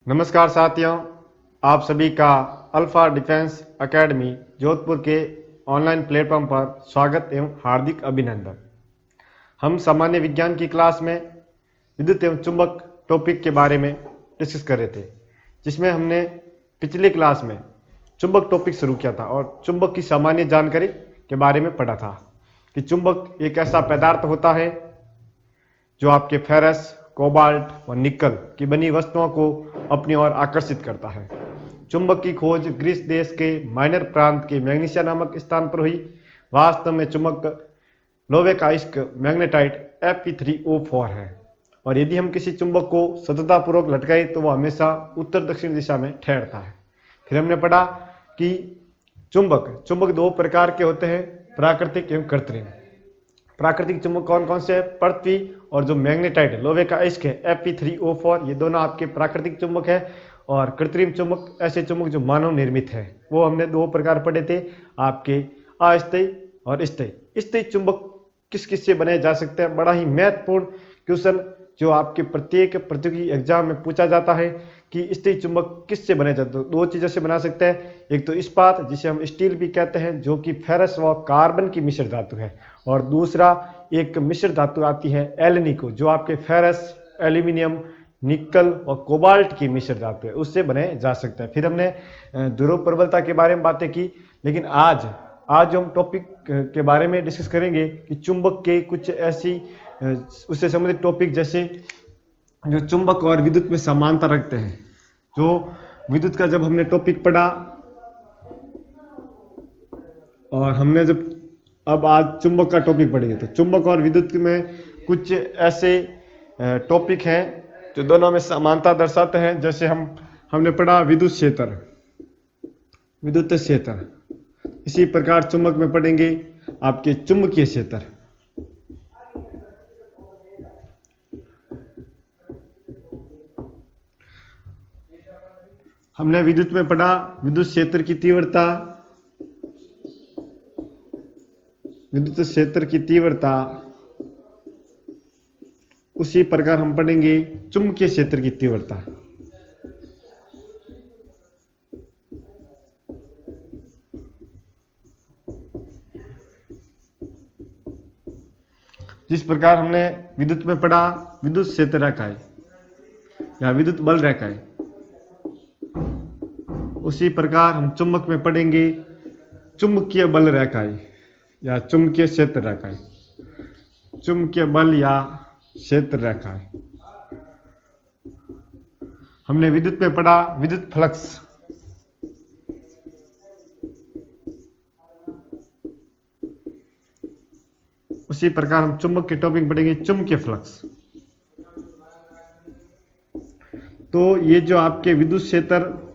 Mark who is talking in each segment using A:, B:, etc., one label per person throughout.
A: नमस्कार साथियों, आप सभी का अल्फा डिफेंस एकेडमी जोधपुर के ऑनलाइन प्लेटफॉर्म पर स्वागत एवं हार्दिक अभिनंदन। हम सामान्य विज्ञान की क्लास में विद्युत एवं चुंबक टॉपिक के बारे में डिस्कस कर रहे थे, जिसमें हमने पिछली क्लास में चुंबक टॉपिक शुरू किया था और चुंबक की सामान्य जानकारी के बारे में पढ़ा था कि चुंबक एक ऐसा पदार्थ होता है जो आपके फेरस, कोबाल्ट और निकल की बनी वस्तुओं को अपनी ओर आकर्षित करता है। चुंबक की खोज ग्रीस देश के माइनर प्रांत के मैग्नीशिया नामक स्थान पर हुई। वास्तव में चुंबक लोहे का अयस्क मैग्नेटाइट Fe3O4 है और यदि हम किसी चुंबक को सततपूर्वक लटकाएं तो वह हमेशा उत्तर दक्षिण दिशा में ठहरता है। फिर हमने पढ़ा कि चुंबक दो प्रकार के होते हैं, प्राकृतिक एवं कृत्रिम। प्राकृतिक चुंबक कौन कौन से है? पृथ्वी और जो मैग्नेटाइट लोहे का अयस्क है Fe3O4, ये दोनों आपके प्राकृतिक चुंबक है। और कृत्रिम चुंबक ऐसे चुंबक जो मानव निर्मित है, वो हमने दो प्रकार पढ़े थे, आपके अस्थायी और स्थायी। स्थायी चुंबक किस किस से बनाए जा सकते हैं? बड़ा ही महत्वपूर्ण क्वेश्चन जो आपके प्रत्येक प्रतियोगी एग्जाम में पूछा जाता है कि स्थायी चुंबक किससे बने जाते हैं। दो चीजों से बना सकते हैं, एक तो इस्पात जिसे हम स्टील भी कहते हैं, जो कि फेरस व कार्बन की मिश्र धातु है, और दूसरा एक मिश्र धातु आती है एल्निको, जो आपके फेरस, एल्यूमिनियम, निकल और कोबाल्ट की मिश्र धातु है, उससे बने जा सकते हैं। फिर हमने ध्रुव प्रबलता के बारे में बातें की, लेकिन आज हम टॉपिक के बारे में डिस्कस करेंगे कि चुंबक के कुछ ऐसी उससे संबंधित टॉपिक, जैसे जो चुंबक और विद्युत में समानता रखते हैं। जो विद्युत का जब हमने टॉपिक पढ़ा और हमने जब अब आज चुंबक का टॉपिक पढ़ेंगे, तो चुंबक और विद्युत में कुछ ऐसे टॉपिक हैं जो दोनों में समानता दर्शाते हैं। जैसे हमने पढ़ा विद्युत क्षेत्र। इसी प्रकार चुंबक में पढ़ेंगे आपके चुंबकीय क्षेत्र। हमने विद्युत में पढ़ा विद्युत क्षेत्र की तीव्रता। उसी प्रकार हम पढ़ेंगे चुंबकीय क्षेत्र की तीव्रता। जिस प्रकार हमने विद्युत में पढ़ा विद्युत क्षेत्र रेखाएं या विद्युत बल रेखाएं, उसी प्रकार हम चुंबक में पढ़ेंगे चुंबकीय बल रेखाएं या चुंबकीय क्षेत्र रेखाएं, चुंबकीय बल या क्षेत्र रेखाएं। हमने विद्युत में पढ़ा विद्युत फ्लक्स। उसी प्रकार हम चुंबक के टॉपिक पढ़ेंगे चुंबकीय फ्लक्स। तो ये जो आपके विद्युत क्षेत्र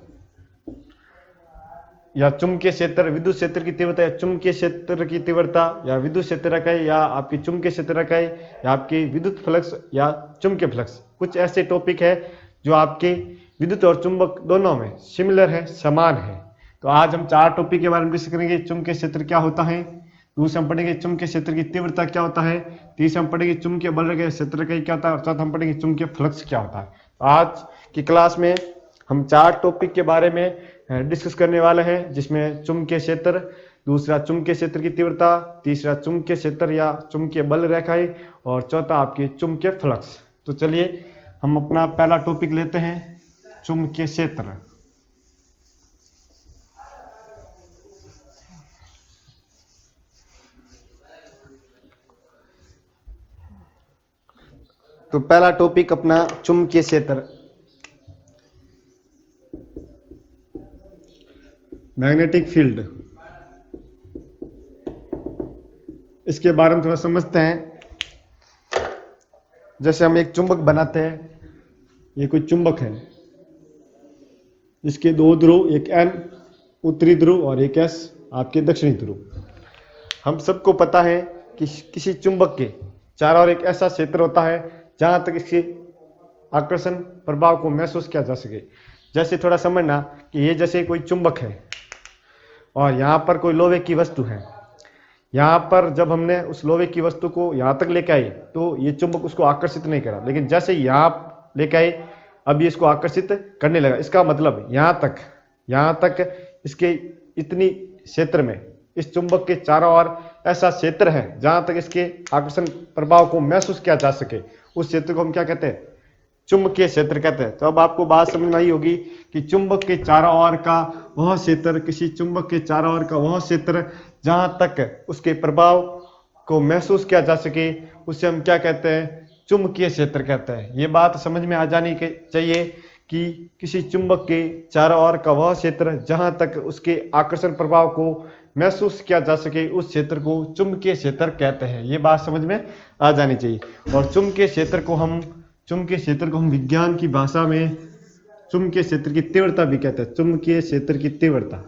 A: या चुंबकीय क्षेत्र, विद्युत क्षेत्र की तीव्रता या चुंबकीय क्षेत्र की तीव्रता या विद्युत क्षेत्र रेखाएं या आपकी चुंबकीय क्षेत्र रेखाएं या आपकी विद्युत फ्लक्स या चुंबकीय फ्लक्स, कुछ ऐसे टॉपिक है जो आपके विद्युत और चुंबक दोनों में सिमिलर है, समान है। तो आज हम चार टॉपिक के बारे में डिस्कस करेंगे। चुंबकीय क्षेत्र क्या होता है, दूसरा हम पढ़ेंगे चुंबकीय क्षेत्र की तीव्रता क्या होता है, तीसरा हम पढ़ेंगे चुंबकीय बल रेखा क्षेत्र रेखा क्या होता है, और चौथा हम पढ़ेंगे चुंबकीय फ्लक्स क्या होता है। तो आज की क्लास में हम चार टॉपिक के बारे में डिस्कस करने वाले हैं, जिसमें चुंबकीय क्षेत्र, दूसरा चुंबकीय क्षेत्र की तीव्रता, तीसरा चुंबकीय क्षेत्र या चुंबकीय बल रेखाएं, और चौथा आपकी चुंबकीय फ्लक्स। तो चलिए हम अपना पहला टॉपिक लेते हैं, चुंबकीय क्षेत्र। तो पहला टॉपिक अपना चुंबकीय क्षेत्र, मैग्नेटिक फील्ड। इसके बारे में थोड़ा समझते हैं। जैसे हम एक चुंबक बनाते हैं, ये कोई चुंबक है, इसके दो ध्रुव, एक N उत्तरी ध्रुव और एक S आपके दक्षिणी ध्रुव। हम सबको पता है कि किसी चुंबक के चारों ओर एक ऐसा क्षेत्र होता है जहां तक इसके आकर्षण प्रभाव को महसूस किया जा सके। जैसे थोड़ा समझना कि ये जैसे कोई चुंबक है और यहाँ पर कोई लोहे की वस्तु है। यहाँ पर जब हमने उस लोहे की वस्तु को यहाँ तक लेके आए तो ये चुंबक उसको आकर्षित नहीं करा, लेकिन जैसे यहाँ लेके आए अब ये इसको आकर्षित करने लगा। इसका मतलब यहाँ तक इसके इतनी क्षेत्र में इस चुंबक के चारों ओर ऐसा क्षेत्र है जहां तक इसके आकर्षण प्रभाव को महसूस किया जा सके, उस क्षेत्र को हम क्या कहते हैं? चुंबकीय क्षेत्र कहते हैं। तो अब आपको बात समझ में आई होगी कि चुंबक के चारों ओर का वह क्षेत्र, किसी चुंबक के चारों ओर का वह क्षेत्र जहां तक उसके प्रभाव को महसूस किया जा सके, उसे हम क्या कहते हैं? चुंबकीय क्षेत्र कहते हैं। ये बात समझ में आ जानी चाहिए कि किसी चुंबक के चारों ओर का वह क्षेत्र जहां तक उसके आकर्षण प्रभाव को महसूस किया जा सके, उस क्षेत्र को चुंबकीय क्षेत्र कहते हैं। ये बात समझ में आ जानी चाहिए। और चुंबकीय क्षेत्र को हम विज्ञान की भाषा में चुंबकीय क्षेत्र की तीव्रता भी कहते हैं। चुंबकीय क्षेत्र की तीव्रता,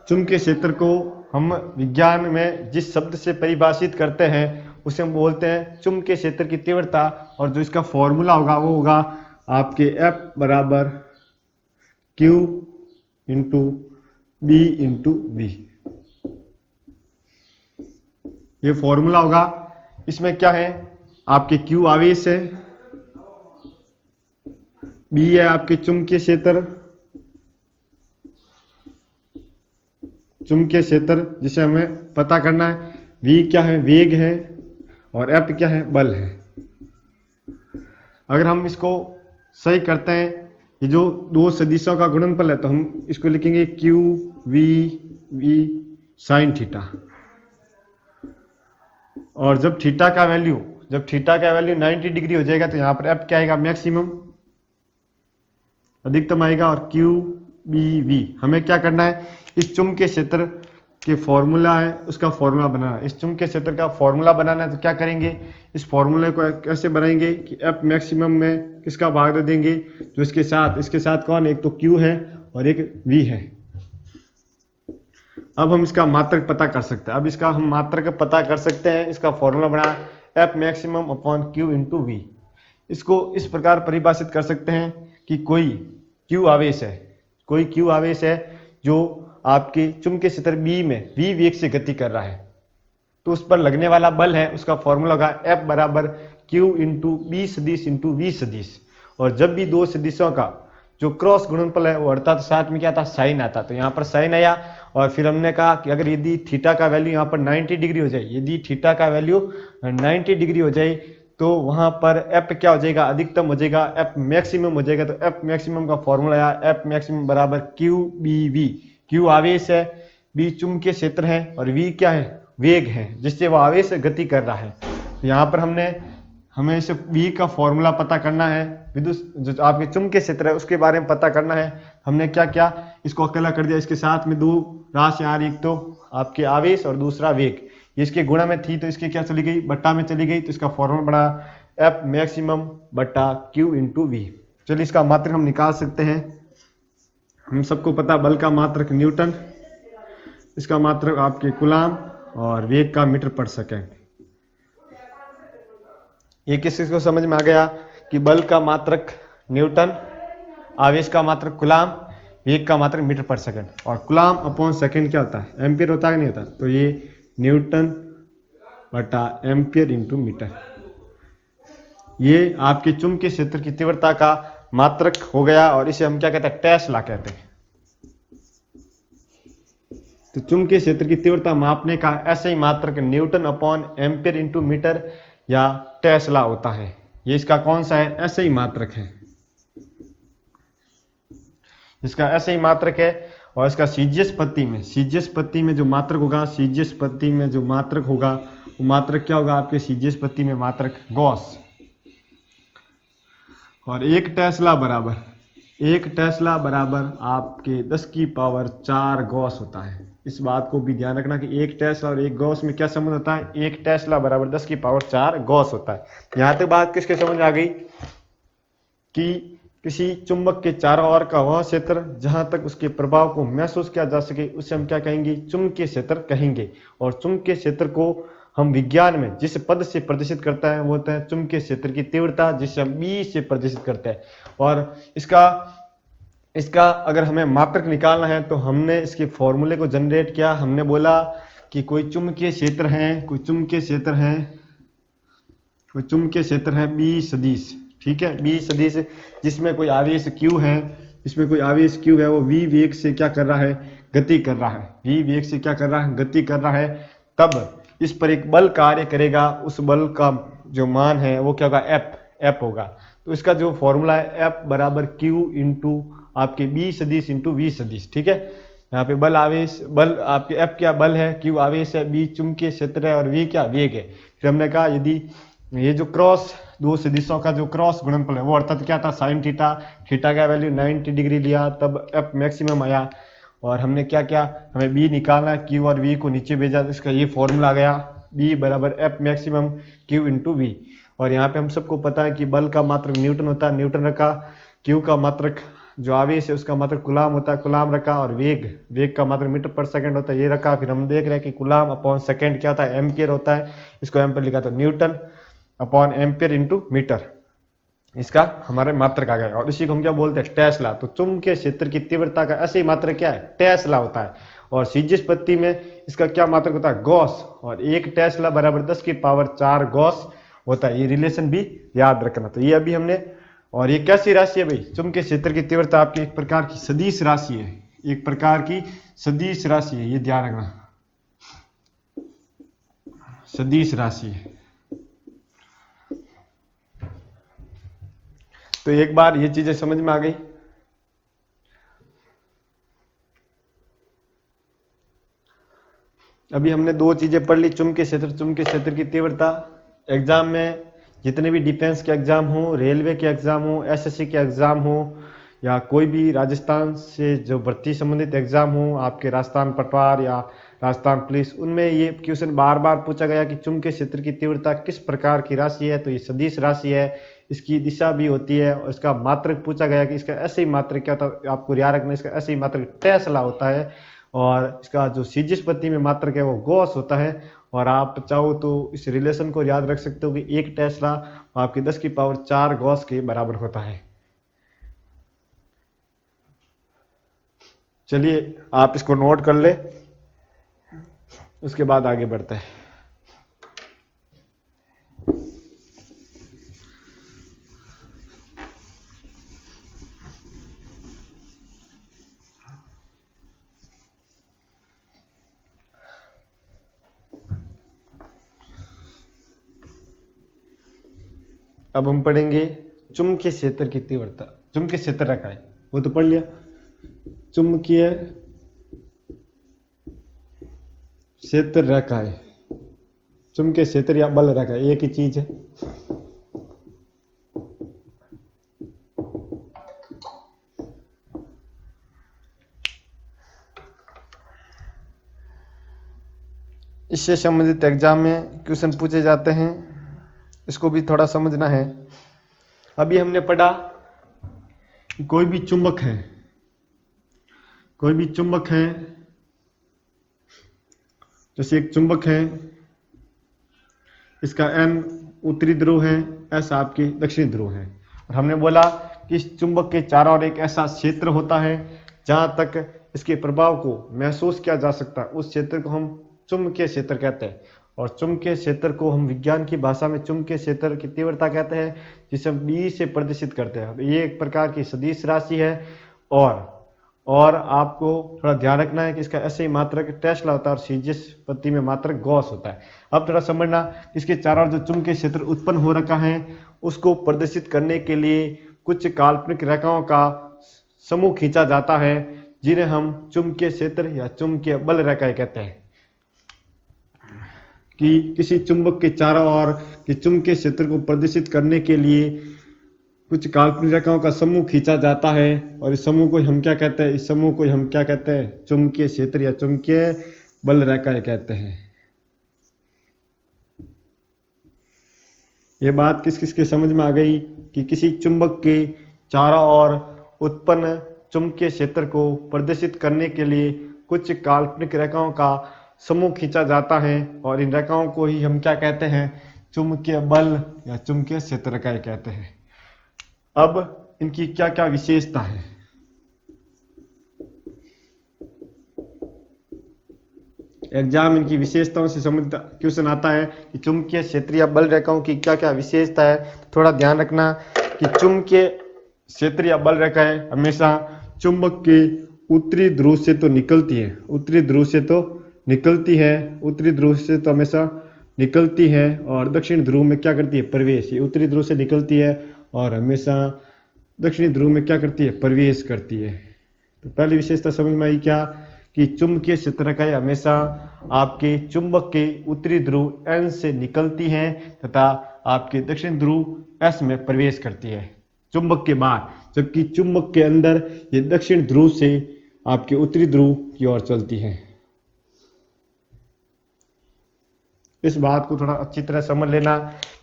A: चुंबकीय क्षेत्र को हम विज्ञान में जिस शब्द से परिभाषित करते हैं उसे हम बोलते हैं चुंबकीय क्षेत्र की तीव्रता। और जो इसका फॉर्मूला होगा वो होगा आपके F बराबर Q into B into V। ये फॉर्मूला होगा। इसमें क्या है? आपके Q आवेश है, B है आपके चुंबकीय क्षेत्र जिसे हमें पता करना है, V क्या है? वेग है, और F क्या है? बल है। अगर हम इसको सही करते हैं, ये जो दो सदिशों का गुणनफल है, तो हम इसको लिखेंगे Q V साइन थीटा। और जब थीटा का वैल्यू 90 डिग्री हो जाएगा तो यहाँ पर F क्या आएगा? मैक्सिमम, अधिकतम आएगा। और Q B V हमें क्या करना है? इस चुंबकीय क्षेत्र के फॉर्मूला है उसका फॉर्मूला बनाना है। इस चुंबकीय क्षेत्र का फॉर्मूला बनाना है तो क्या करेंगे? इस फॉर्मूले को कैसे बनाएंगे कि F मैक्सिमम में किसका भाग दे देंगे? जो इसके साथ कौन? एक तो Q है और एक V है। अब हम इसका मात्रक पता कर सकते हैं। इसका फॉर्मूला बना F maximum upon Q into V। इसको इस प्रकार परिभाषित कर सकते हैं कि कोई Q आवेश है जो आपके चुंबकीय क्षेत्र B में V वेग से गति कर रहा है, तो उस पर लगने वाला बल है, उसका फॉर्मूला होगा F बराबर Q इंटू B सदिश इंटू V सदिश। और जब भी दो सदिशों का जो क्रॉस गुणनफल है वो अर्थात साथ में क्या था? साइन आता। तो यहाँ पर साइन आया। और फिर हमने कहा कि अगर यदि थीटा का वैल्यू यहाँ पर 90 डिग्री हो जाए, तो वहां पर F क्या हो जाएगा? अधिकतम हो जाएगा, F मैक्सिमम हो जाएगा। तो F मैक्सिमम का फॉर्मूला आया F मैक्सिमम बराबर Q B V। Q आवेश है, B चुंबकीय क्षेत्र है, और V क्या है? वेग है, जिससे वह आवेश गति कर रहा है। तो यहाँ पर हमें इसे V का फॉर्मूला पता करना है, विद्युत जो आपके चुंबकीय क्षेत्र है उसके बारे में पता करना है। हमने क्या किया? इसको अकेला कर दिया। इसके साथ में दो राशि आ रही, एक तो आपके आवेश और दूसरा वेग। ये इसके गुणा में थी तो इसके क्या चली गई? बट्टा में चली गई। तो इसका फॉर्मूला बना F मैक्सिमम बट्टा Q इंटू V। चलिए इसका मात्रक हम निकाल सकते हैं। हम सबको पता बल का मात्रक न्यूटन, इसका मात्रक आपके कूलाम, और वेग का मीटर पर सेकेंड। ये किसी को समझ में आ गया कि बल का मात्रक न्यूटन, आवेश का मात्रक कूलाम, वेग का मात्रक मीटर पर सेकंड। और कूलाम अपॉन सेकंड क्या होता है? एम्पियर होता है कि नहीं होता? तो ये न्यूटन बटा एम्पियर इंटू मीटर। ये आपके चुंबकीय क्षेत्र की तीव्रता का मात्रक हो गया, और इसे हम क्या कहते हैं? टेस्ला कहते हैं। तो चुंबकीय क्षेत्र की तीव्रता मापने का ऐसे ही मात्रक newton upon ampere into metre या टेस्ला होता है। ये इसका कौन सा है? ऐसे ही मात्रक है, इसका ऐसे ही मात्रक है। और इसका सीजीएस पत्ती में जो मात्रक होगा, वो मात्रक क्या होगा? आपके सीजीएस पत्ती में मात्रक गॉस। और एक टेस्ला बराबर आपके 10 की पावर 4 गॉस होता है। इस बात को भी ध्यान रखना कि एक टेस्ला और एक गॉस में क्या संबंध होता है? एक टेस्ला बराबर 10 की पावर 4 गॉस होता है। यहां तक बात किसके समझ आ गई कि किसी चुंबक के चारों ओर का वह क्षेत्र जहां तक उसके प्रभाव को महसूस किया जा सके, उसे हम क्या कहेंगे? चुंबकीय क्षेत्र कहेंगे। और चुंबकीय क्षेत्र को हम विज्ञान में जिस पद से प्रदर्शित करता है वो होता है चुंबकीय क्षेत्र की तीव्रता, जिसे हम B से प्रदर्शित करते हैं। और इसका अगर हमें मात्रक निकालना है तो हमने इसके फॉर्मूले को जनरेट किया। हमने बोला कि कोई चुंबकीय क्षेत्र है, कोई चुंबकीय क्षेत्र है बी सदिश, ठीक है, बी सदिश, जिसमें कोई आवेश q है, वो v वेग से क्या कर रहा है, गति कर रहा है, v वेग से क्या कर रहा है, गति कर रहा है। तब इस पर एक बल कार्य करेगा, उस बल का जो मान है वो क्या होगा, f होगा। तो इसका जो फॉर्मूला है F बराबर Q इंटू आपके बी सदिश इंटू वी सदिश, ठीक है। यहाँ पे बल आपके F क्या बल है, Q आवेश है, B चुंबकीय क्षेत्र है और V क्या वेग है। फिर हमने कहा यदि ये जो क्रॉस दो सदिशों का जो क्रॉस गुणनफल है वो अर्थात क्या था, साइन थीटा, थीटा का वैल्यू 90 डिग्री लिया, तब F मैक्सिमम आया। और हमने क्या किया, हमें B निकालना, Q और V को नीचे भेजा, तो इसका ये फॉर्मूला आ गया, B बराबर F maximum Q into V. और यहाँ पे हम सबको पता है कि बल का मात्रक न्यूटन होता है, न्यूटन रखा, Q का मात्रक जो आवेश है उसका मात्रक कुलाम होता है, कुलाम रखा, और वेग का मात्रक मीटर पर सेकंड होता है, ये रखा। फिर हम देख रहे हैं कि कुलाम अपॉन सेकंड क्या होता है, एम्पियर होता है, इसको एम्पियर लिखा, तो newton upon ampere into metre, इसका हमारे मात्रक आ गया। और इसी को हम क्या बोलते हैं, टेस्ला। तो चुंबकीय क्षेत्र की तीव्रता का ऐसे ही मात्रक क्या है, टेस्ला होता है। और सीजिस पत्ती में इसका क्या मात्रक होता है, गॉस, और 1 टेस्ला बराबर 10 की पावर 4 गॉस होता है। ये रिलेशन भी याद रखना। तो ये अभी हमने, और ये कैसी राशि है भाई, चुंबकीय क्षेत्र की तीव्रता आपकी एक प्रकार की सदिश राशि है, एक प्रकार की सदिश राशि है, ये ध्यान रखना, सदिश राशि है। तो एक बार ये चीजें समझ में आ गई। अभी हमने दो चीजें पढ़ ली, चुंबकीय क्षेत्र की तीव्रता। एग्जाम में जितने भी डिफेंस के एग्जाम हो, रेलवे के एग्जाम हो, एसएससी के एग्जाम हो, या कोई भी राजस्थान से जो भर्ती संबंधित एग्जाम हो, आपके राजस्थान पटवार या राजस्थान पुलिस, उनमें ये क्वेश्चन बार बार पूछा गया कि चुंबकीय क्षेत्र की तीव्रता किस प्रकार की राशि है। तो ये सदिश राशि है, इसकी दिशा भी होती है, और इसका मात्रक पूछा गया कि इसका ऐसे ही मात्रक क्या होता है, आपको याद रखना, इसका ऐसे ही मात्रक टेस्ला होता है, और इसका जो सीजिस पत्ती में मात्रक है वो गॉस होता है। और आप चाहो तो इस रिलेशन को याद रख सकते हो कि 1 टेस्ला आपकी 10 की पावर 4 गॉस के बराबर होता है। चलिए आप इसको नोट कर ले, उसके बाद आगे बढ़ते हैं। अब हम पढ़ेंगे चुंबकीय क्षेत्र की तीव्रता। चुंबकीय क्षेत्र रखा है वो तो पढ़ लिया, चुंबकीय क्षेत्र रखा है, चुंबकीय क्षेत्र या बल रखा है, एक ही चीज है। इससे संबंधित एग्जाम में क्वेश्चन पूछे जाते हैं, इसको भी थोड़ा समझना है। अभी हमने पढ़ा कि कोई भी चुंबक है, जैसे एक चुंबक है, इसका N उत्तरी ध्रुव है, S आपके दक्षिणी ध्रुव है। और हमने बोला कि इस चुंबक के चारों ओर एक ऐसा क्षेत्र होता है जहां तक इसके प्रभाव को महसूस किया जा सकता है, उस क्षेत्र को हम चुंबकीय क्षेत्र कहते हैं। और चुंबकीय क्षेत्र को हम विज्ञान की भाषा में चुंबकीय क्षेत्र की तीव्रता कहते हैं, जिसे हम B से प्रदर्शित करते हैं। ये एक प्रकार की सदिश राशि है, और आपको थोड़ा ध्यान रखना है कि इसका ऐसे ही मात्रक टेस्ला होता है और सीजिस पत्ती में मात्रक गॉस होता है। अब थोड़ा समझना, इसके चारों ओर जो चुंबकीय क्षेत्र उत्पन्न हो रखा है उसको प्रदर्शित करने के लिए कुछ काल्पनिक रेखाओं का समूह खींचा जाता है, जिन्हें हम चुंबकीय क्षेत्र या चुंबकीय बल रेखाएं कहते हैं। कि किसी चुंबक के चारों ओर के चुंबकीय क्षेत्र को प्रदर्शित करने के लिए कुछ काल्पनिक रेखाओं का समूह खींचा जाता है, और इस समूह को हम क्या कहते हैं, इस समूह को हम क्या कहते हैं, चुंबकीय क्षेत्र या चुंबकीय बल रेखाएं कहते हैं। ये बात किस किस के समझ में आ गई कि किसी चुंबक के चारों ओर उत्पन्न चुंबकीय क्षेत्र को प्रदर्शित करने के लिए कुछ काल्पनिक रेखाओं का समूह खींचा जाता है, और इन रेखाओं को ही हम क्या कहते हैं, चुंबकीय बल या चुंबकीय क्षेत्र रेखाएं कहते हैं। अब इनकी क्या क्या विशेषता है। एग्जाम इनकी विशेषताओं से संबंधित क्वेश्चन आता है कि चुंबकीय क्षेत्रीय बल रेखाओं की क्या क्या विशेषता है। थोड़ा ध्यान रखना कि चुंबकीय क्षेत्रीय बल रेखाएं हमेशा चुंबक के उत्तरी ध्रुव से तो निकलती है, उत्तरी ध्रुव से तो निकलती है, उत्तरी ध्रुव से तो हमेशा निकलती है, और दक्षिण ध्रुव में क्या करती है, प्रवेश। ये उत्तरी ध्रुव से निकलती है और हमेशा दक्षिणी ध्रुव में क्या करती है, प्रवेश करती है। तो पहली विशेषता समझ में आई क्या, कि चुंबकीय क्षेत्र रेखाएं हमेशा आपके चुंबक के उत्तरी ध्रुव N से निकलती हैं तथा आपके दक्षिण ध्रुव S में प्रवेश करती है चुंबक के बाहर, जबकि चुंबक के अंदर ये दक्षिण ध्रुव से आपके उत्तरी ध्रुव की ओर चलती है। इस बात को थोड़ा अच्छी तरह समझ लेना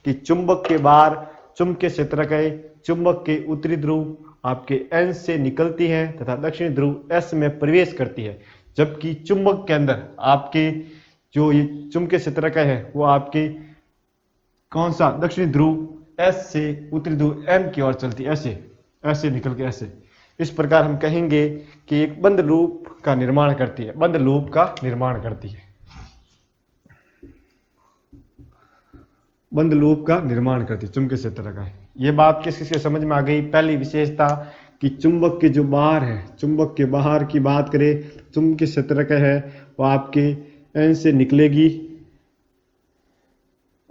A: कि चुंबक के बाहर चुंबकीय क्षेत्र रेखाएं चुंबक के उत्तरी ध्रुव आपके N से निकलती है तथा दक्षिणी ध्रुव S में प्रवेश करती है, जबकि चुंबक के अंदर आपके जो ये चुंबकीय क्षेत्र रेखा है वो आपके कौन सा, दक्षिणी ध्रुव S से उत्तरी ध्रुव N की ओर चलती है, ऐसे ऐसे निकल के ऐसे। इस प्रकार हम कहेंगे कि एक बंद लूप का निर्माण करती है, बंद लूप का निर्माण करती है, बंद लूप का निर्माण करती है चुंबकीय क्षेत्र रेखा है। ये बात किस किसके समझ में आ गई। पहली विशेषता कि चुंबक के जो बाहर है, चुंबक के बाहर की बात करें, चुंबकीय क्षेत्र रेखा है वो आपके N से निकलेगी,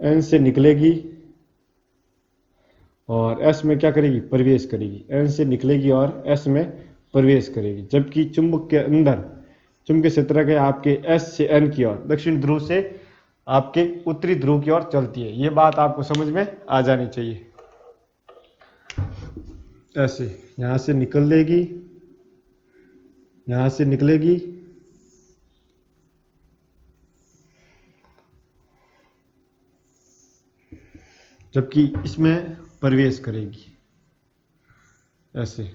A: N से निकलेगी और S में क्या करेगी, प्रवेश करेगी। N से निकलेगी और S में प्रवेश करेगी, जबकि चुंबक के अंदर चुंबकीय क्षेत्र रेखा आपके S से N की ओर दक्षिण ध्रुव से आपके उत्तरी ध्रुव की ओर चलती है। ये बात आपको समझ में आ जानी चाहिए। ऐसे यहां से निकल लेगी, यहां से निकलेगी जबकि इसमें प्रवेश करेगी, ऐसे।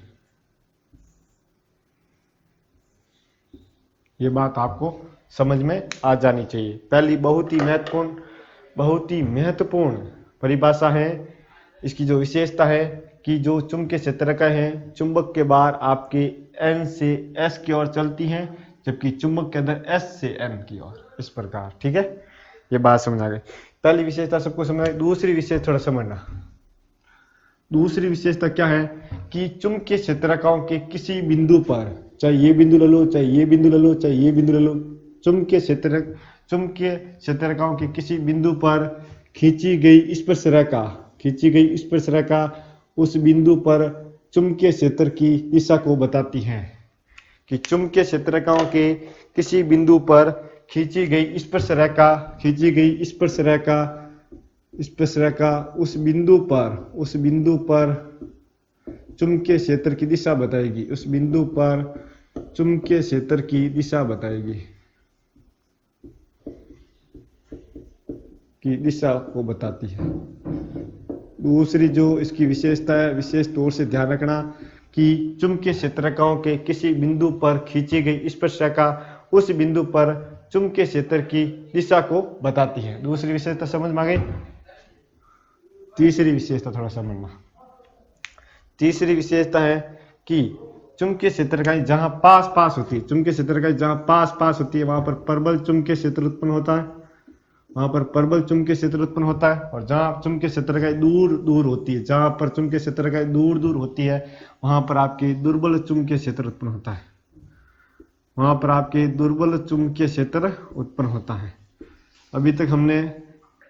A: ये बात आपको समझ में आ जानी चाहिए। पहली बहुत ही महत्वपूर्ण परिभाषा है, इसकी जो विशेषता है कि जो चुंबकीय क्षेत्र रेखा है चुंबक के बाहर आपके N से S की ओर चलती हैं, जबकि चुंबक के अंदर S से N की ओर, इस प्रकार। ठीक है, ये बात समझ आ गई। पहली विशेषता सबको समझ। दूसरी विशेषता थोड़ा समझना। दूसरी विशेषता क्या है कि चुंबकीय क्षेत्र रेखाओं के किसी बिंदु पर, चाहे ये बिंदु ले लो, चाहे ये बिंदु ले लो, चाहे ये बिंदु ले लो, चुंबकीय क्षेत्र रेखाओं के किसी बिंदु पर खींची गई स्पर्श रेखा उस बिंदु पर चुंबकीय क्षेत्र की दिशा को बताती है। कि चुंबकीय क्षेत्र रेखाओं के किसी बिंदु पर खींची गई स्पर्श रेखा उस बिंदु पर चुंबकीय क्षेत्र की दिशा बताएगी, उस बिंदु पर चुंबकीय क्षेत्र की दिशा बताएगी, की दिशा को बताती है। दूसरी जो इसकी विशेषता है, विशेष तौर से ध्यान रखना कि चुंबकीय क्षेत्र रेखाओं के किसी बिंदु पर खींची गई स्पर्श रेखा उस बिंदु पर चुंबकीय क्षेत्र की दिशा को बताती है। दूसरी विशेषता समझ में आ गई। तीसरी विशेषता थोड़ा समझना। तीसरी विशेषता है कि चुंबकीय क्षेत्र रेखाएं जहां पास पास होती है, चुंबकीय क्षेत्र रेखाएं जहां पास पास होती है वहां पर प्रबल चुंबकीय क्षेत्र उत्पन्न होता है, वहां पर प्रबल चुंबकीय क्षेत्र उत्पन्न होता है। और जहां चुंबकीय क्षेत्र रेखाएं दूर दूर होती है, जहां पर चुंबकीय क्षेत्र रेखाएं दूर दूर होती है वहां पर आपके दुर्बल चुंबकीय क्षेत्र उत्पन्न होता है, वहां पर आपके दुर्बल चुंबकीय क्षेत्र उत्पन्न होता है। अभी तक हमने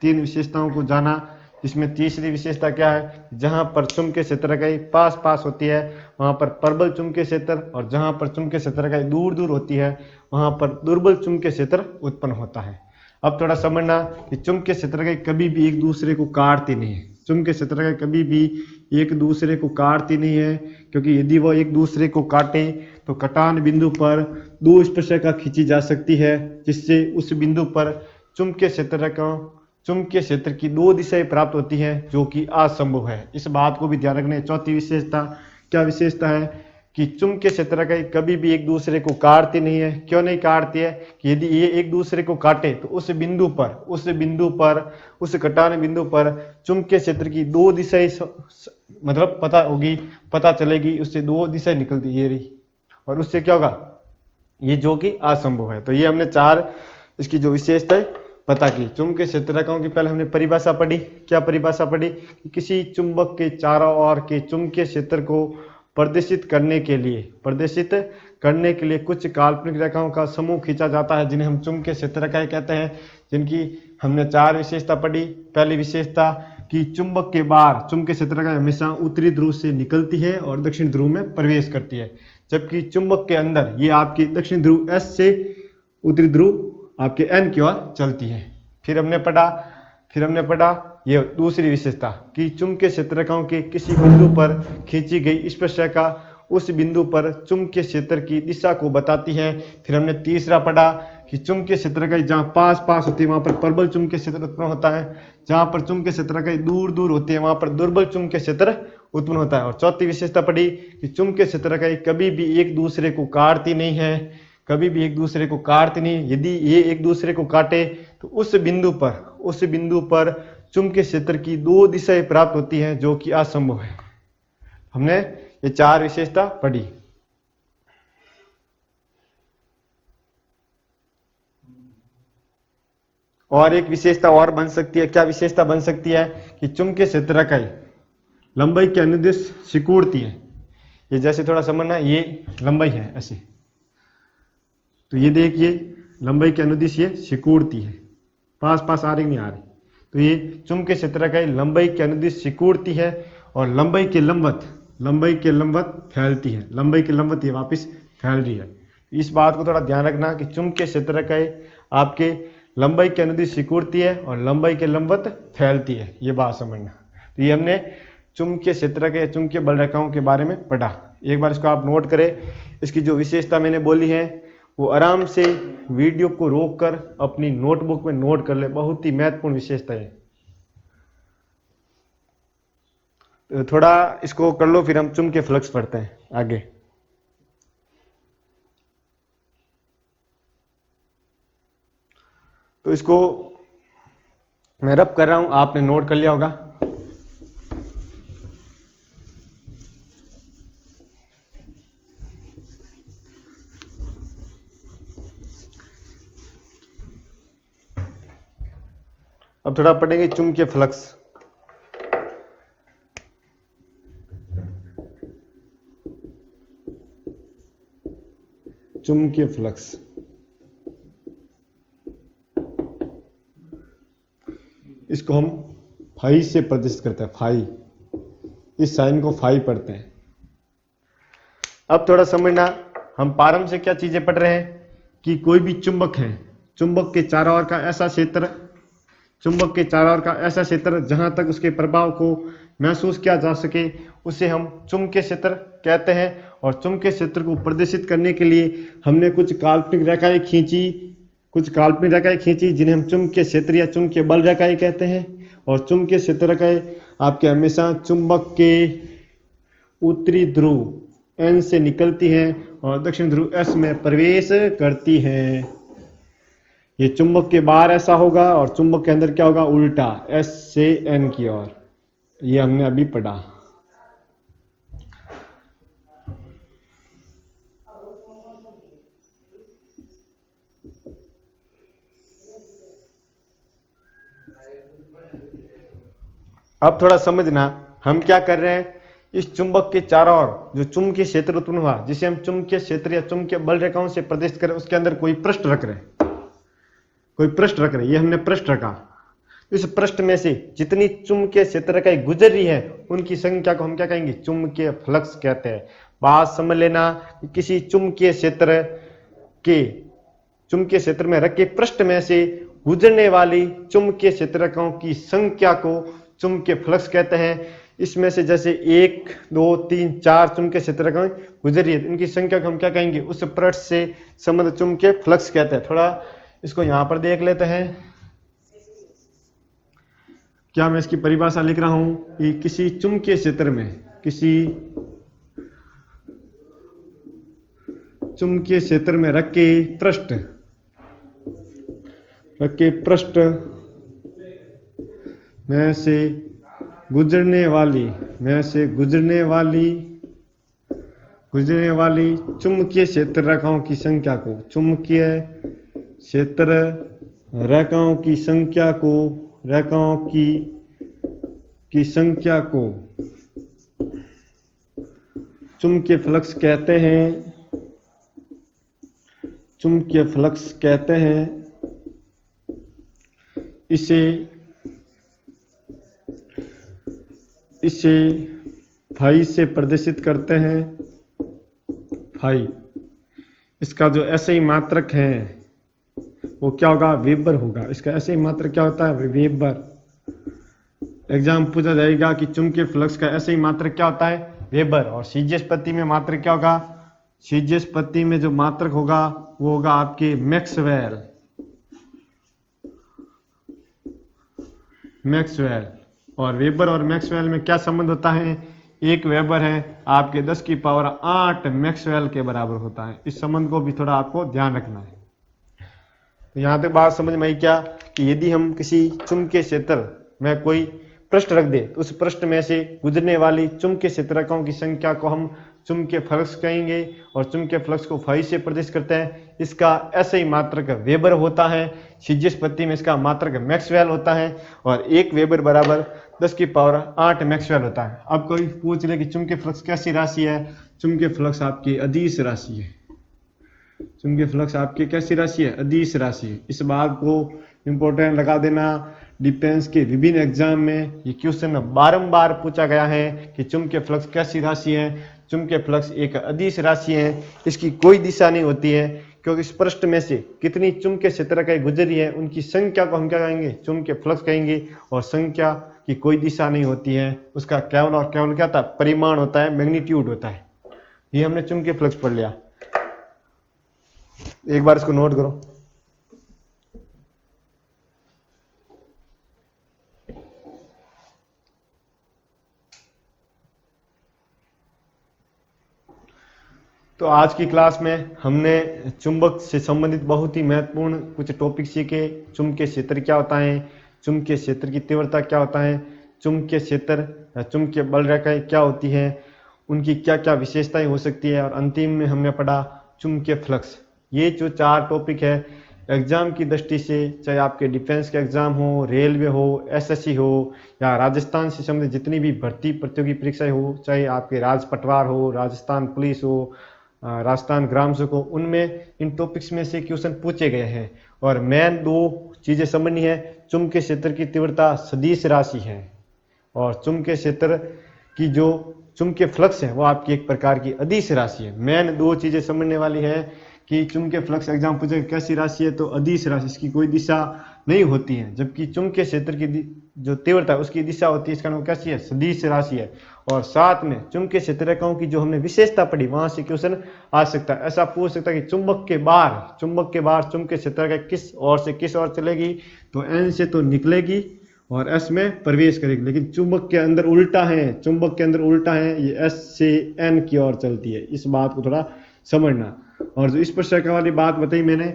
A: तीन विशेषताओं को जाना, जिसमें तीसरी विशेषता क्या है, जहां पर चुंबकीय क्षेत्र रेखाएं पास पास होती है वहां पर प्रबल चुंबकीय क्षेत्र, और जहां पर चुंबकीय क्षेत्र रेखाएं दूर दूर होती है वहां पर दुर्बल चुंबकीय क्षेत्र उत्पन्न होता है। अब थोड़ा समझना कि चुंबकीय क्षेत्र रेखाएं कभी भी एक दूसरे को काटती नहीं है, चुंबकीय क्षेत्र रेखाएं कभी भी एक दूसरे को काटती नहीं है, क्योंकि यदि वह एक दूसरे को काटे तो कटान बिंदु पर दो स्पर्श रेखा खींची जा सकती है, जिससे उस बिंदु पर चुंबकीय क्षेत्र की दो दिशाएं प्राप्त होती हैं, जो कि असंभव है। इस बात को भी ध्यान रखना है। चौथी विशेषता क्या विशेषता है कि चुंबकीय क्षेत्र रेखाएं कभी भी एक दूसरे को काटती नहीं है। क्यों नहीं काटती है कि यदि ये एक दूसरे को काटे तो उस बिंदु पर उस कटान बिंदु पर चुंबकीय क्षेत्र की दो दिशाएं मतलब पता चलेगी, उससे दो दिशाएं निकलती ये रही, और उससे क्या होगा, ये जो कि असंभव है। तो ये हमने चार इसकी जो विशेषता है पता की। चुंबकीय क्षेत्र रेखाओं की पहले हमने परिभाषा पढ़ी। क्या परिभाषा पढ़ी? कि किसी चुंबक के चारों ओर के चुंबकीय क्षेत्र को प्रदर्शित करने के लिए कुछ काल्पनिक रेखाओं का समूह खींचा जाता है, जिन्हें हम चुंबकीय क्षेत्र रेखाएं कहते हैं, जिनकी हमने 4 विशेषता पढ़ी। पहली विशेषता कि चुंबक के बाहर चुंबकीय क्षेत्र रेखा हमेशा उत्तरी ध्रुव से निकलती है और दक्षिण ध्रुव में प्रवेश करती है, जबकि चुंबक के अंदर ये आपकी दक्षिण ध्रुव S से उत्तरी ध्रुव आपके N की ओर चलती है। फिर हमने पढ़ा ये दूसरी विशेषता कि चुंबकीय क्षेत्र रेखाओं के किसी बिंदु पर खींची गई स्पर्शरेखा उस बिंदु पर चुंबकीय क्षेत्र की दिशा को बताती है। फिर हमने तीसरा पढ़ा कि चुंबकीय क्षेत्र रेखाएं जहाँ पास पास होती है वहां पर प्रबल चुंबकीय क्षेत्र उत्पन्न होता है, जहां पर चुंबकीय क्षेत्र रेखाएं दूर दूर होती है वहां पर दुर्बल चुंबकीय क्षेत्र उत्पन्न होता है। और चौथी विशेषता पढ़ी कि चुंबकीय क्षेत्र रेखाएं कभी भी एक दूसरे को काटती नहीं है, यदि ये एक दूसरे को काटे तो उस बिंदु पर चुंबकीय क्षेत्र की 2 दिशाएं प्राप्त होती हैं, जो कि असंभव है। हमने ये 4 विशेषता पढ़ी। और एक विशेषता और बन सकती है। क्या विशेषता बन सकती है? कि चुंबकीय क्षेत्र रेखाएं लंबाई के अनुदिश सिकुड़ती है। ये जैसे थोड़ा समझना, ये लंबाई है ऐसे, तो ये देखिए लंबाई के अनुदिश ये सिकुड़ती है, पास आ रही नहीं आ रही, तो ये चुंबकीय क्षेत्र रेखाएं लंबाई के अनुदिश सिकुड़ती है और लंबाई के लंबवत फैलती है। लंबाई के लंबवत ये वापस फैल रही है। इस बात को थोड़ा ध्यान रखना कि चुंबकीय क्षेत्र रेखाएं आपके लंबाई के अनुदिश सिकुड़ती है और लंबाई के लंबवत फैलती है, ये बात समझना। तो ये हमने चुंबकीय क्षेत्र रेखा, चुंबकीय बल रेखाओं के बारे में पढ़ा। एक बार इसको आप नोट करें। इसकी जो विशेषता मैंने बोली है वो आराम से वीडियो को रोककर अपनी नोटबुक में नोट कर ले, बहुत ही महत्वपूर्ण विशेषता है। तो थोड़ा इसको कर लो, फिर हम चुंबकीय फ्लक्स पढ़ते हैं आगे। तो इसको मैं रब कर रहा हूं, आपने नोट कर लिया होगा। अब थोड़ा पढ़ेंगे चुंबकीय फ्लक्स। चुंबकीय फ्लक्स इसको हम फाई से प्रदर्शित करते हैं। फाई, इस साइन को फाई पढ़ते हैं। अब थोड़ा समझना, हम प्रारंभ से क्या चीजें पढ़ रहे हैं कि कोई भी चुंबक है, चुंबक के चारों ओर का ऐसा क्षेत्र जहां तक उसके प्रभाव को महसूस किया जा सके उसे हम चुंबकीय क्षेत्र कहते हैं। और चुंबकीय क्षेत्र को प्रदर्शित करने के लिए हमने कुछ काल्पनिक रेखाएं खींची, जिन्हें हम चुंबकीय क्षेत्र या चुंबकीय बल रेखाएं कहते हैं। और चुंबकीय क्षेत्र रेखाएं आपके हमेशा चुंबक के उत्तरी ध्रुव N से निकलती हैं और दक्षिण ध्रुव S में प्रवेश करती हैं। ये चुंबक के बाहर ऐसा होगा और चुंबक के अंदर क्या होगा, उल्टा, S से N की ओर। ये हमने अभी पढ़ा। अब थोड़ा समझना, हम क्या कर रहे हैं, इस चुंबक के चारों ओर जो चुंबकीय क्षेत्र उत्पन्न हुआ, जिसे हम चुंबकीय क्षेत्र या चुंबकीय बल रेखाओं से प्रदर्शित करें, उसके अंदर कोई पृष्ठ रख रहे हैं। ये हमने पृष्ठ रखा। इस पृष्ठ में से जितनी चुंबकीय क्षेत्र रेखाएं गुजर रही है उनकी संख्या को हम क्या कहेंगे, चुंबकीय फ्लक्स कहते हैं। बात समझ लेना कि किसी चुंबकीय क्षेत्र में रखे पृष्ठ में से गुजरने वाली चुंबकीय क्षेत्र रेखाओं की संख्या को चुंबकीय फ्लक्स कहते हैं। इसमें से जैसे 1, 2, 3, 4 चुंबकीय क्षेत्र रेखाएं गुजर रही है, इनकी संख्या को हम क्या कहेंगे, उस पृष्ठ से संबंध चुंबकीय फ्लक्स कहते हैं। थोड़ा इसको यहां पर देख लेते हैं। क्या मैं इसकी परिभाषा लिख रहा हूं कि किसी चुंबकीय क्षेत्र में रखे पृष्ठ में से गुजरने वाली चुंबकीय क्षेत्र रेखाओं की संख्या को चुंबकीय क्षेत्र रेखाओं की संख्या को चुंबकीय फ्लक्स कहते हैं। इसे फाई से प्रदर्शित करते हैं। फाई, इसका जो SI मात्रक है वो क्या होगा? वेबर होगा। इसका SI मात्रक क्या होता है? वेबर। एग्जाम पूछा जाएगा कि चुंबकीय फ्लक्स का SI मात्रक क्या होता है? वेबर। और CGS पत्ती में मात्रक क्या होगा? CGS पत्ती में जो मात्रक होगा वो होगा आपके मैक्सवेल। और वेबर और मैक्सवेल में क्या संबंध होता है? 1 वेबर है आपके 10 की पावर 8 मैक्सवेल के बराबर होता है। इस संबंध को भी थोड़ा आपको ध्यान रखना है। तो यहाँ तक बात समझ में आई क्या कि यदि हम किसी चुंबकीय क्षेत्र में कोई पृष्ठ रख दे तो उस पृष्ठ में से गुजरने वाली चुंबकीय क्षेत्रकों की संख्या को हम चुंबकीय फ्लक्स कहेंगे और चुंबकीय फ्लक्स को फाई से प्रदर्शित करते हैं। इसका SI मात्रक वेबर होता है। CGS पत्ती में इसका मात्रक मैक्सवेल होता है और 1 वेबर बराबर 10 की पावर 8 मैक्सवेल होता है। अब कोई पूछ ले कि चुंबकीय फ्लक्स कैसी राशि है? चुंबकीय फ्लक्स आपकी अदिश राशि है। चुंबकीय फ्लक्स आपकी कैसी राशि है? अदिश राशि है। इस बात को इंपॉर्टेंट लगा देना। डिफेंस के विभिन्न एग्जाम में ये क्वेश्चन बारंबार पूछा गया है कि चुंबकीय फ्लक्स कैसी राशि है? चुंबकीय फ्लक्स एक अदिश राशि है। इसकी कोई दिशा नहीं होती है क्योंकि इस पृष्ठ में से कितनी चुंबकीय क्षेत्ररेखाएं गुजरी है उनकी संख्या को हम क्या कहेंगे? चुंबकीय फ्लक्स कहेंगे। और संख्या की कोई दिशा नहीं होती है, उसका केवल और केवल क्या था? परिमाण होता है, मैग्नीट्यूड होता है। ये हमने चुंबकीय फ्लक्स पढ़ लिया। एक बार इसको नोट करो। तो आज की क्लास में हमने चुंबक से संबंधित बहुत ही महत्वपूर्ण कुछ टॉपिक सीखे। चुंबकीय क्षेत्र क्या होता है, चुंबकीय क्षेत्र की तीव्रता क्या होता है, चुंबकीय क्षेत्र चुंबकीय बल रेखाएं क्या होती है, उनकी क्या क्या विशेषताएं हो सकती है, और अंतिम में हमने पढ़ा चुंबकीय फ्लक्स। ये जो 4 टॉपिक है एग्जाम की दृष्टि से, चाहे आपके डिफेंस के एग्जाम हो, रेलवे हो, SSC हो, या राजस्थान से संबंधित जितनी भी भर्ती प्रतियोगी परीक्षाएं हो, चाहे आपके राज पटवार हो, राजस्थान पुलिस हो, राजस्थान ग्राम सेवक हो, उनमें इन टॉपिक्स में से क्वेश्चन पूछे गए हैं। और मेन 2 चीजें समझनी है। चुंबकीय क्षेत्र की तीव्रता सदिश राशि है और चुंबकीय क्षेत्र की जो चुंबकीय फ्लक्स है वो आपकी एक प्रकार की अदिश राशि है। मेन 2 चीजें समझने वाली है कि चुंबकीय फ्लक्स एग्जाम पूछे कैसी राशि है, तो अदिश राशि, इसकी कोई दिशा नहीं होती है। जबकि चुंबकीय क्षेत्र की जो तीव्रता है उसकी दिशा होती है, इसका नाम कैसी है? सदिश राशि है। और साथ में चुंबकीय क्षेत्ररेखाओं की जो हमने विशेषता पढ़ी वहां से क्वेश्चन आ सकता है। ऐसा पूछ सकता है कि चुंबक के बाहर चुंबकीय क्षेत्ररेखा किस ओर से किस ओर चलेगी, तो N से तो निकलेगी और S में प्रवेश करेगी। लेकिन चुंबक के अंदर उल्टा है, ये S से N की ओर चलती है। इस बात को थोड़ा समझना। और जो स्पर्शरेखा वाली बात बताई मैंने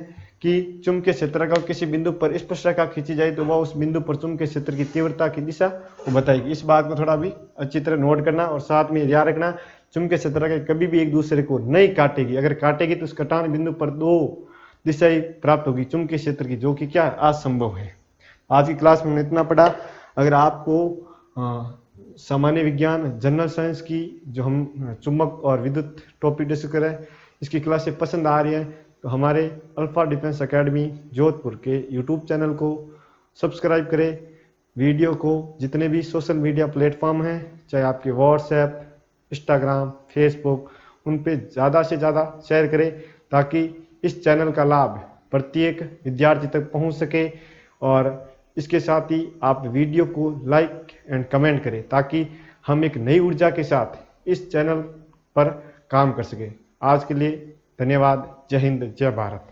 A: कि चुंबकीय क्षेत्ररेखा किसी बिंदु पर स्पर्शरेखा खींची जाए तो वह उस बिंदु पर चुंबकीय क्षेत्र की तीव्रता की दिशा को बताएगी। इस बात को थोड़ा भी अच्छी तरह नोट करना और साथ में याद रखना, चुंबकीय क्षेत्ररेखा कभी भी एक दूसरे को नहीं काटेगी। अगर काटेगी तो उस कटान बिंदु पर 2 दिशाएं प्राप्त होगी चुंबकीय क्षेत्र की, जो कि क्या असंभव है। आज की क्लास में हमने इतना पढ़ा। अगर आपको सामान्य विज्ञान जनरल साइंस की जो हम चुंबक और विद्युत टॉपिक डिस्कस करें इसकी क्लासें पसंद आ रही है तो हमारे अल्फा डिफेंस एकेडमी जोधपुर के यूट्यूब चैनल को सब्सक्राइब करें। वीडियो को जितने भी सोशल मीडिया प्लेटफॉर्म हैं, चाहे आपके व्हाट्सएप, इंस्टाग्राम, फेसबुक, उन पे ज़्यादा से ज़्यादा शेयर करें ताकि इस चैनल का लाभ प्रत्येक विद्यार्थी तक पहुंच सके। और इसके साथ ही आप वीडियो को लाइक एंड कमेंट करें ताकि हम एक नई ऊर्जा के साथ इस चैनल पर काम कर सकें। आज के लिए धन्यवाद। जय हिंद, जय भारत।